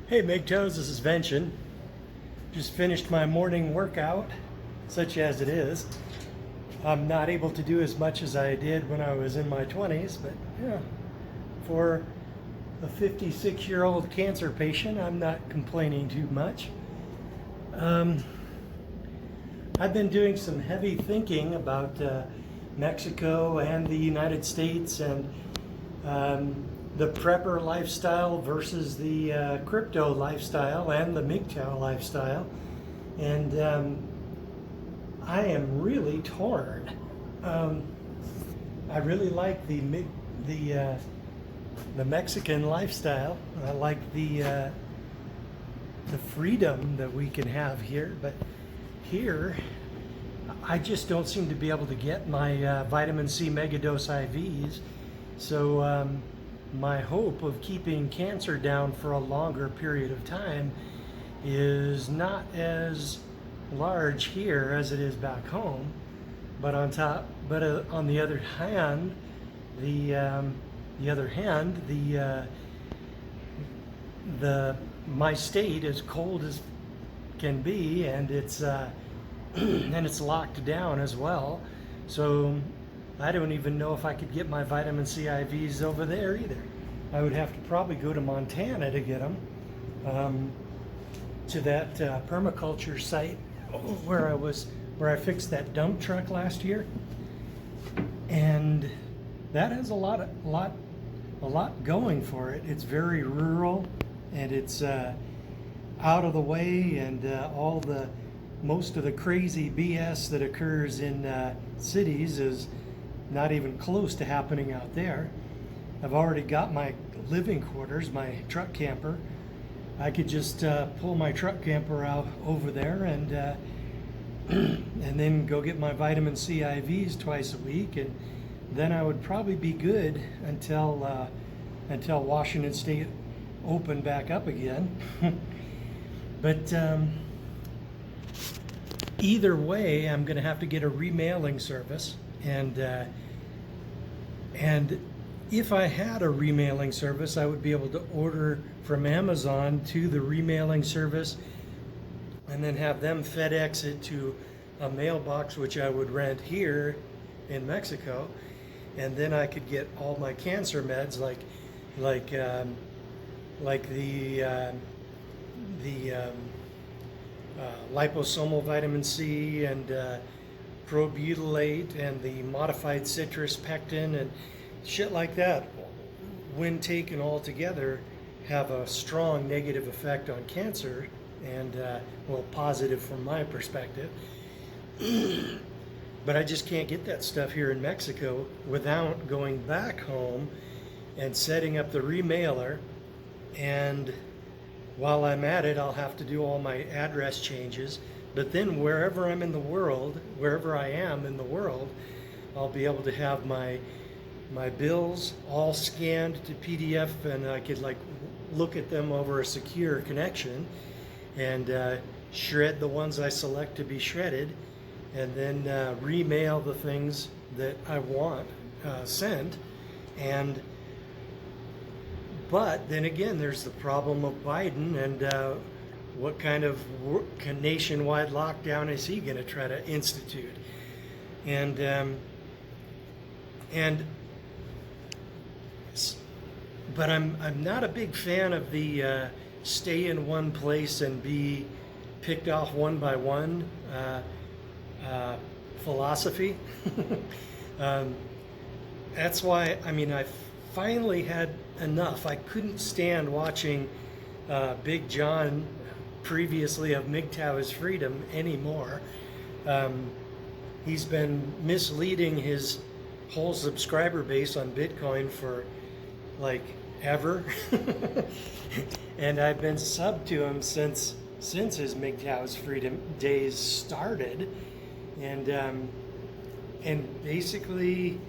Hey MGTOWs, this is Vention. Just finished my morning workout, such as it is. I'm not able to do as much as I did when I was in my 20s, but yeah, for a 56-year-old cancer patient, I'm not complaining too much. I've been doing some heavy thinking about Mexico and the United States and the prepper lifestyle versus the crypto lifestyle and the MGTOW lifestyle, and I am really torn. I really like the Mexican lifestyle. I like the freedom that we can have here, but here I just don't seem to be able to get my vitamin C megadose IVs. So my hope of keeping cancer down for a longer period of time is not as large here as it is back home. But on the other hand, my state is cold as can be, and it's and it's locked down as well. So I don't even know if I could get my vitamin C IVs over there either. I would have to probably go to Montana to get them, to that permaculture site where I fixed that dump truck last year, and that has a lot going for it. It's very rural, and it's out of the way, and most of the crazy BS that occurs in cities is not even close to happening out there. I've already got my living quarters, my truck camper. I could just pull my truck camper out over there and and then go get my vitamin C IVs twice a week, and then I would probably be good until Washington State opened back up again. But either way, I'm going to have to get a remailing service, and if I had a remailing service, I would be able to order from Amazon to the remailing service and then have them FedEx it to a mailbox, which I would rent here in Mexico, and then I could get all my cancer meds like the liposomal vitamin C and probutylate and the modified citrus pectin and shit like that, when taken all together, have a strong negative effect on cancer, and well, positive from my perspective. But I just can't get that stuff here in Mexico without going back home and setting up the remailer. And while I'm at it, I'll have to do all my address changes. But then wherever I'm in the world, wherever I am in the world, I'll be able to have my bills all scanned to PDF, and I could like look at them over a secure connection and shred the ones I select to be shredded, and then remail the things that I want sent. But then again, there's the problem of Biden, and what kind of nationwide lockdown is he going to try to institute? But I'm not a big fan of the stay in one place and be picked off one by one philosophy. That's why, I mean, I finally had enough. I couldn't stand watching Big John, previously of MGTOW is Freedom, anymore. He's been misleading his whole subscriber base on Bitcoin for like ever. And I've been subbed to him since his MGTOW is Freedom days started. And basically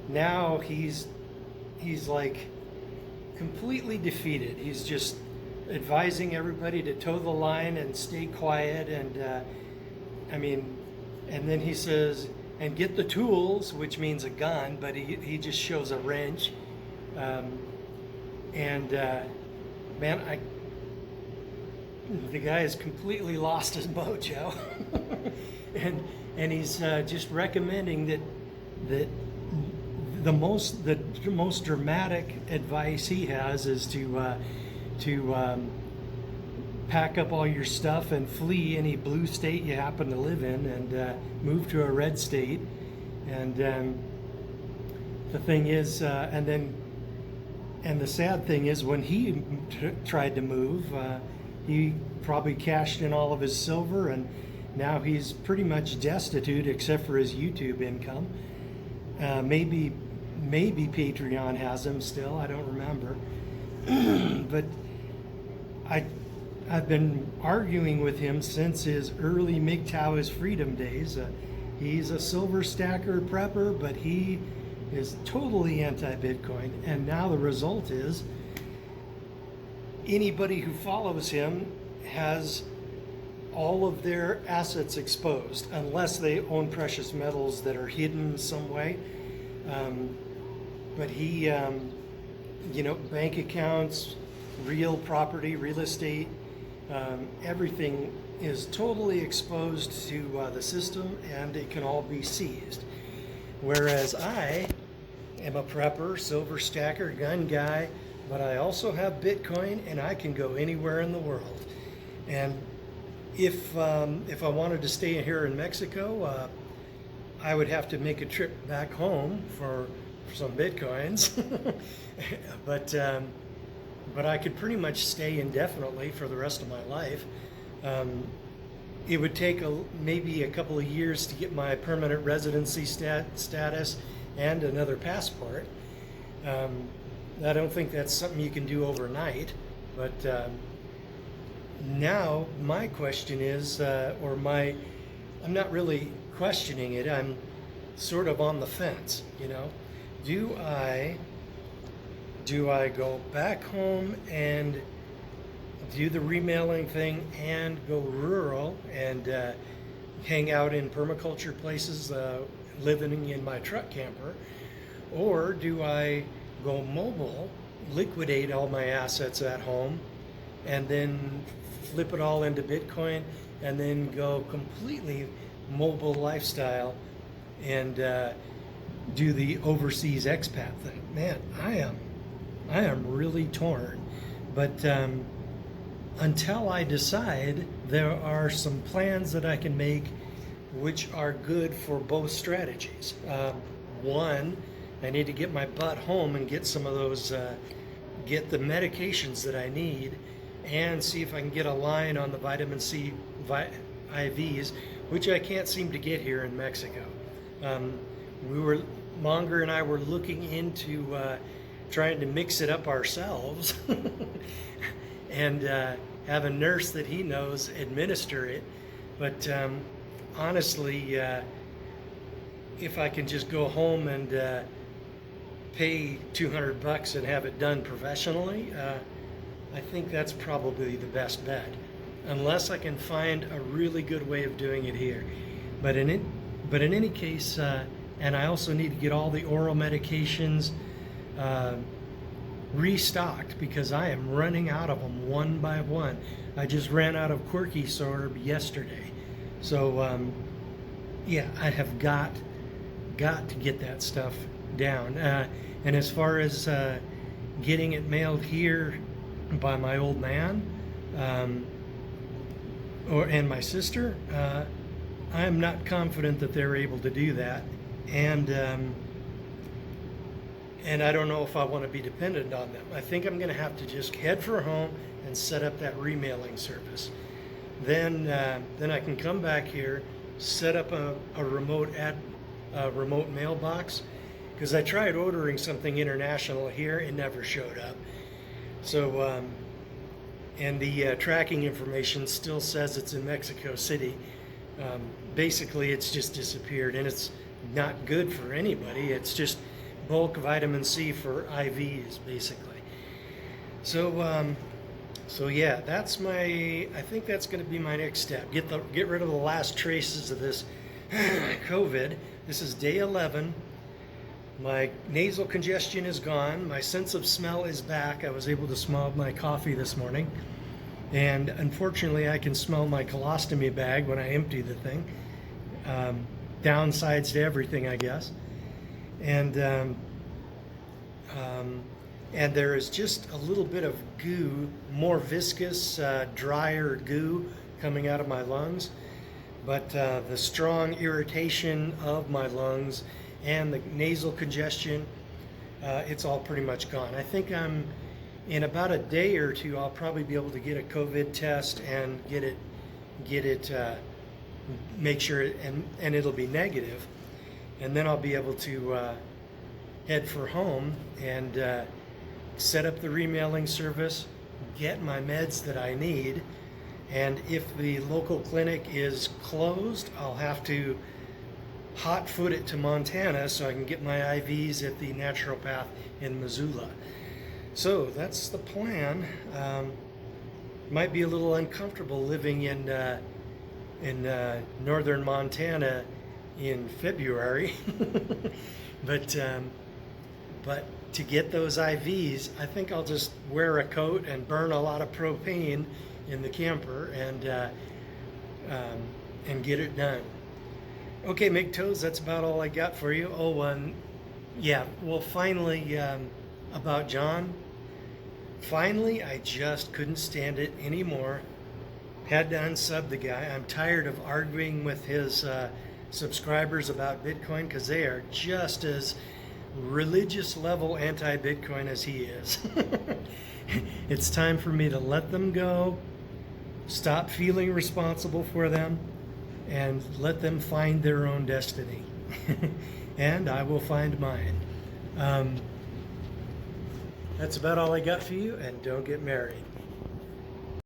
now he's like completely defeated. He's just advising everybody to toe the line and stay quiet. And and then he says, and get the tools, which means a gun, but he just shows a wrench. Man, the guy has completely lost his mojo. and he's just recommending that the most dramatic advice he has is to pack up all your stuff and flee any blue state you happen to live in, and move to a red state. And the thing is, and the sad thing is, when he tried to move, he probably cashed in all of his silver, and now he's pretty much destitute except for his YouTube income. Maybe Patreon has him still, I don't remember. But I've been arguing with him since his early MGTOW is Freedom days. He's a silver stacker prepper, but he is totally anti-Bitcoin. And now the result is anybody who follows him has all of their assets exposed, unless they own precious metals that are hidden some way. But he, bank accounts, real property, real estate, everything is totally exposed to the system, and it can all be seized. Whereas I am a prepper, silver stacker, gun guy, but I also have Bitcoin, and I can go anywhere in the world. And if I wanted to stay here in Mexico, I would have to make a trip back home for some Bitcoins. But I could pretty much stay indefinitely for the rest of my life. It would take maybe a couple of years to get my permanent residency status and another passport. I don't think that's something you can do overnight. But now my question is, I'm not really questioning it. I'm sort of on the fence, Do I go back home and do the remailing thing and go rural and hang out in permaculture places, living in my truck camper? Or do I go mobile, liquidate all my assets at home, and then flip it all into Bitcoin, and then go completely mobile lifestyle and do the overseas expat thing? Man, I am really torn. But until I decide, there are some plans that I can make which are good for both strategies. One, I need to get my butt home and get some of those, get the medications that I need, and see if I can get a line on the vitamin C IVs, which I can't seem to get here in Mexico. Monger and I were looking into trying to mix it up ourselves and have a nurse that he knows administer it. But honestly, if I can just go home and pay $200 and have it done professionally, I think that's probably the best bet, unless I can find a really good way of doing it here. But in any case, and I also need to get all the oral medications restocked, because I am running out of them one by one. I just ran out of Quirky Sorb yesterday. So yeah, I have got to get that stuff down. And as far as getting it mailed here by my old man and my sister, I'm not confident that they're able to do that. And and I don't know if I want to be dependent on them. I think I'm going to have to just head for home and set up that remailing service. Then I can come back here, set up a remote mailbox, because I tried ordering something international here, it never showed up. So and the tracking information still says it's in Mexico City. Basically, it's just disappeared, and it's not good for anybody. It's just bulk vitamin C for IVs, basically. So, yeah, that's I think that's going to be my next step. Get rid of the last traces of this COVID. This is day 11. My nasal congestion is gone. My sense of smell is back. I was able to smell my coffee this morning. And unfortunately, I can smell my colostomy bag when I empty the thing. Downsides to everything, I guess. And there is just a little bit of goo, more viscous, drier goo coming out of my lungs. But the strong irritation of my lungs and the nasal congestion, it's all pretty much gone. I think in about a day or two, I'll probably be able to get a COVID test and get it, make sure, and it'll be negative. And then I'll be able to head for home and set up the remailing service, get my meds that I need. And if the local clinic is closed, I'll have to hot foot it to Montana so I can get my IVs at the naturopath in Missoula. So that's the plan. Might be a little uncomfortable living in northern Montana in February, but to get those IVs, I think I'll just wear a coat and burn a lot of propane in the camper and get it done. Okay, MGTOWs, that's about all I got for you. Oh, yeah, well, finally, about John. Finally, I just couldn't stand it anymore. Had to unsub the guy. I'm tired of arguing with his subscribers about Bitcoin, because they are just as religious level anti-Bitcoin as he is. It's time for me to let them go, stop feeling responsible for them, and let them find their own destiny. And I will find mine. That's about all I got for you, and don't get married.